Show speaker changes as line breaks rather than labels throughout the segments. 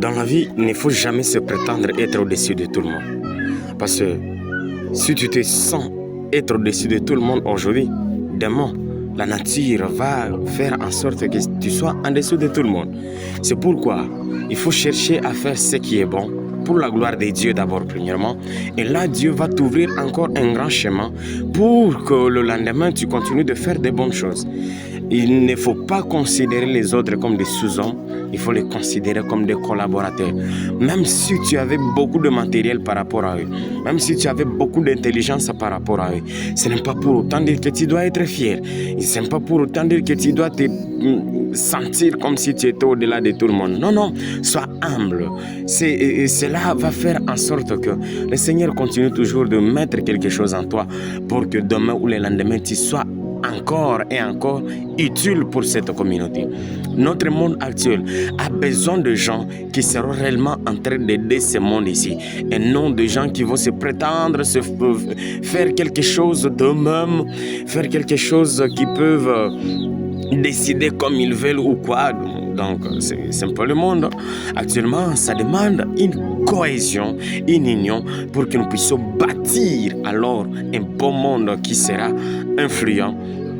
Dans la vie, il ne faut jamais se prétendre être au-dessus de tout le monde. Parce que si tu te sens être au-dessus de tout le monde aujourd'hui, demain, la nature va faire en sorte que tu sois en dessous de tout le monde. C'est pourquoi il faut chercher à faire ce qui est bon, pour la gloire de Dieu d'abord premièrement. Et là, Dieu va t'ouvrir encore un grand chemin pour que le lendemain, tu continues de faire des bonnes choses. Il ne faut pas considérer les autres comme des sous-hommes, il faut les considérer comme des collaborateurs. Même si tu avais beaucoup de matériel par rapport à eux, même si tu avais beaucoup d'intelligence par rapport à eux, ce n'est pas pour autant dire que tu dois être fier. Ce n'est pas pour autant dire que tu dois te sentir comme si tu étais au-delà de tout le monde. Non, non, sois humble. Cela va faire en sorte que le Seigneur continue toujours de mettre quelque chose en toi pour que demain ou le lendemain, tu sois encore et encore utile pour cette communauté. Notre monde actuel a besoin de gens qui seront réellement en train d'aider ce monde ici et non de gens qui vont se prétendre faire quelque chose d'eux-mêmes, faire quelque chose qui peuvent décider comme ils veulent ou quoi. Donc c'est un peu le monde. Actuellement, ça demande une cohésion, une union pour que nous puissions bâtir alors un bon monde qui sera influent,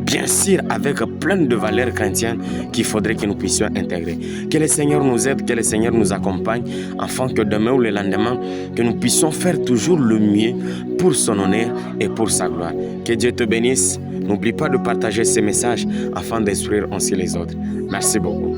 bien sûr avec plein de valeurs chrétiennes qu'il faudrait que nous puissions intégrer. Que le Seigneur nous aide, que le Seigneur nous accompagne, afin que demain ou le lendemain, que nous puissions faire toujours le mieux pour son honneur et pour sa gloire. Que Dieu te bénisse. N'oublie pas de partager ces messages afin d'instruire aussi les autres. Merci beaucoup.